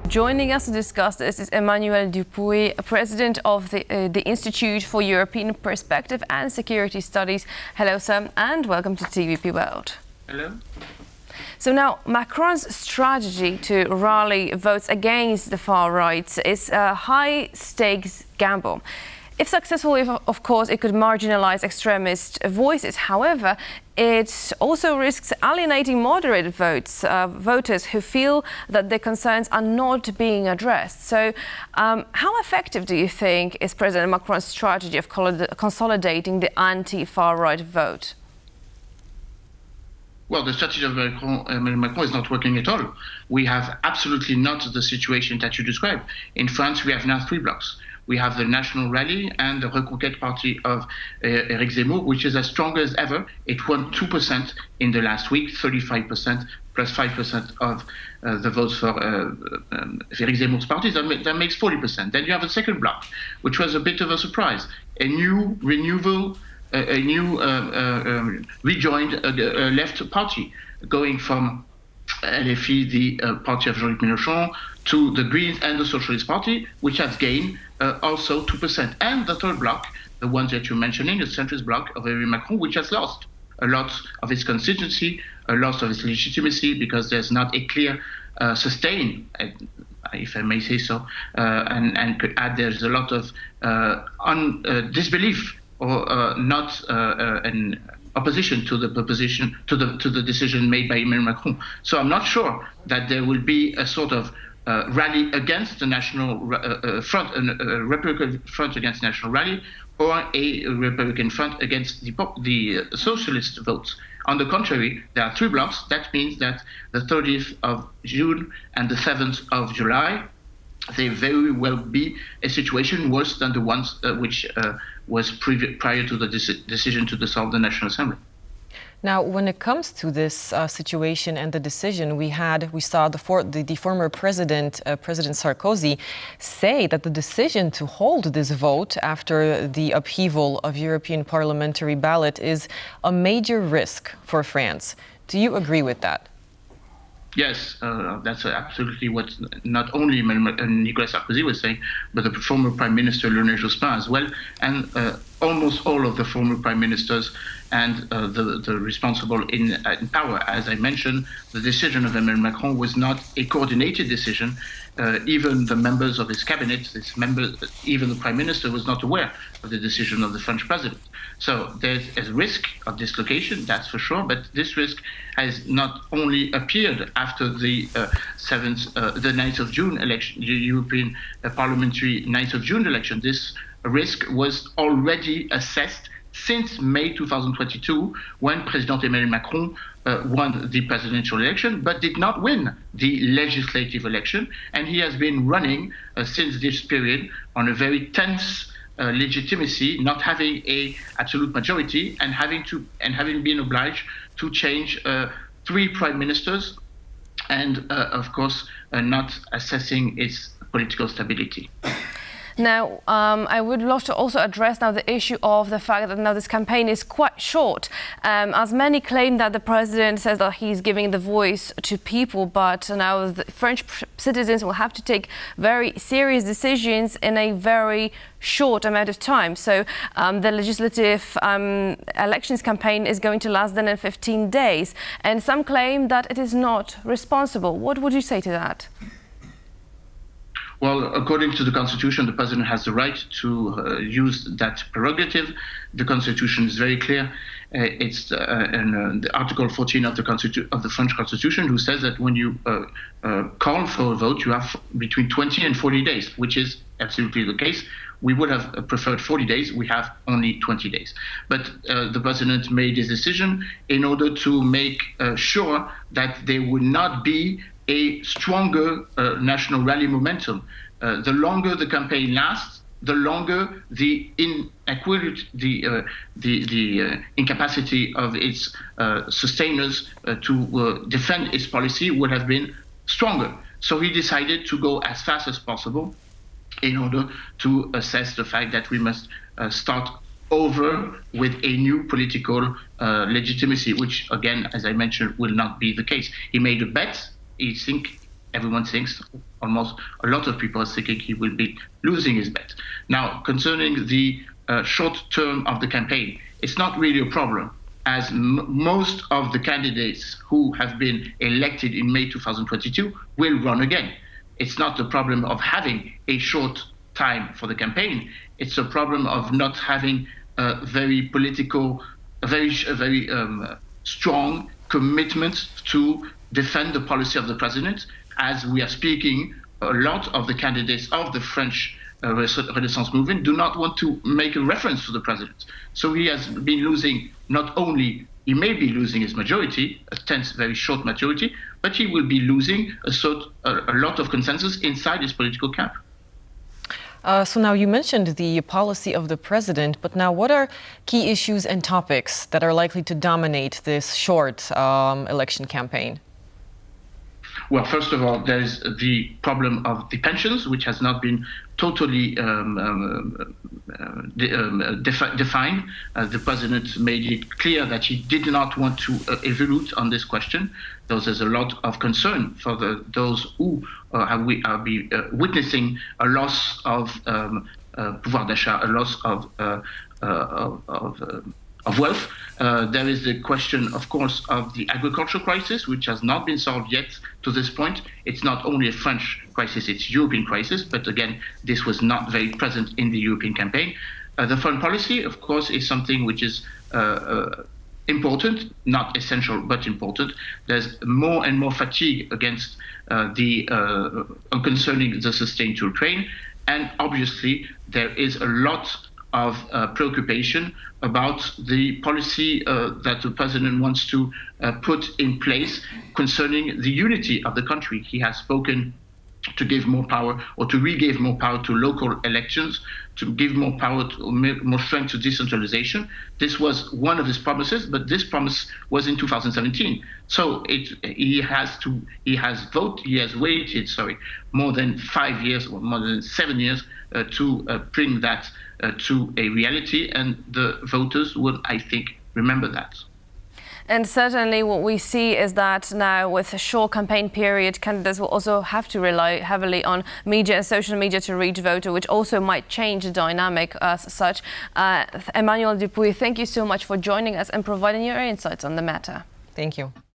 Joining us to discuss this is Emmanuel Dupuy, President of the Institute for European Perspective and Security Studies. Hello, sir, and welcome to TVP World. Hello. So now, Macron's strategy to rally votes against the far right is a high-stakes gamble. If successful, of course, it could marginalize extremist voices. However, it also risks alienating moderate voters who feel that their concerns are not being addressed. So how effective do you think is President Macron's strategy of consolidating the anti-far right vote? Well, the strategy of Emmanuel Macron is not working at all. We have absolutely not the situation that you described. In France, we have now three blocs. We have the National Rally and the Reconquête Party of Éric Zemmour, which is as strong as ever. It won 2% in the last week, 35% plus 5% of the votes for Éric Zemmour's party. That makes 40%. Then you have a second bloc, which was a bit of a surprise. A new renewal, a new rejoined left party, going from LFI, the party of Jean-Luc Mélenchon, to the Greens and the Socialist Party, which has gained also 2%. And the third bloc, the ones that you're mentioning, the centrist bloc of Emmanuel Macron, which has lost a lot of its constituency, a lot of its legitimacy, because there's not a clear sustain, if I may say so, and could add there's a lot of disbelief or not an opposition to the proposition, to the decision made by Emmanuel Macron. So I'm not sure that there will be a sort of rally against the national front, a Republican front against national rally, or a Republican front against the socialist votes. On the contrary, there are three blocks. That means that the 30th of June and the 7th of July, they very well be a situation worse than the ones which was prior to the decision to dissolve the National Assembly. Now, when it comes to this situation and the decision, we saw the former president, President Sarkozy, say that the decision to hold this vote after the upheaval of European parliamentary ballot is a major risk for France. Do you agree with that? Yes, that's absolutely what not only Nicolas Sarkozy was saying, but the former Prime Minister Lionel Jospin as well, and almost all of the former Prime Ministers and the responsible in power. As I mentioned, the decision of Emmanuel Macron was not a coordinated decision. Even the members of his cabinet, even the Prime Minister was not aware of the decision of the French President. So there's a risk of dislocation, that's for sure, but this risk has not only appeared after the 9th of June election, the European parliamentary 9th of June election. This risk was already assessed since May 2022, when President Emmanuel Macron won the presidential election, but did not win the legislative election. And he has been running since this period on a very tense legitimacy, not having a absolute majority, and having been obliged to change three prime ministers, and of course not assessing its political stability. Now, I would love to also address now the issue of the fact that now this campaign is quite short, as many claim that the president says that he's giving the voice to people, but now the French citizens will have to take very serious decisions in a very short amount of time. So the legislative elections campaign is going to last then 15 days, and some claim that it is not responsible. What would you say to that? Well, according to the Constitution, the President has the right to use that prerogative. The Constitution is very clear. It's the Article 14 of the French Constitution, who says that when you call for a vote, you have between 20 and 40 days, which is absolutely the case. We would have preferred 40 days. We have only 20 days. But the President made his decision in order to make sure that there would not be a stronger national rally momentum. The longer the campaign lasts, the longer the incapacity of its sustainers to defend its policy would have been stronger. So he decided to go as fast as possible in order to assess the fact that we must start over with a new political legitimacy, which, again, as I mentioned, will not be the case. He made a bet. I think everyone thinks, almost a lot of people are thinking he will be losing his bet. Now, concerning the short term of the campaign, it's not really a problem, as most of the candidates who have been elected in May 2022 will run again. It's not the problem of having a short time for the campaign. It's a problem of not having a very strong commitment to defend the policy of the president. As we are speaking, a lot of the candidates of the French Renaissance movement do not want to make a reference to the president. So he has been losing, not only, he may be losing his majority, a tense, very short majority, but he will be losing a lot of consensus inside his political camp. So now you mentioned the policy of the president, but now what are key issues and topics that are likely to dominate this short election campaign? Well, first of all, there's the problem of the pensions, which has not been totally defined. The president made it clear that he did not want to evolve on this question. There's a lot of concern for those who are witnessing a loss of pouvoir d'achat, a loss of wealth. There is the question, of course, of the agricultural crisis, which has not been solved yet to this point. It's not only a French crisis, it's a European crisis, but again, this was not very present in the European campaign. The foreign policy, of course, is something which is important, not essential, but important. There's more and more fatigue against concerning the sustain to Ukraine, and obviously there is a lot of preoccupation about the policy that the president wants to put in place concerning the unity of the country. He has spoken to give more power, or to re-give more power to local elections, to give more power, more strength to decentralization. This was one of his promises, but this promise was in 2017. So he has waited more than 5 years, or more than 7 years, to bring that to a reality, and the voters will, I think, remember that. And certainly what we see is that now, with a short campaign period, candidates will also have to rely heavily on media and social media to reach voters, which also might change the dynamic as such. Emmanuel Dupuy, thank you so much for joining us and providing your insights on the matter. Thank you.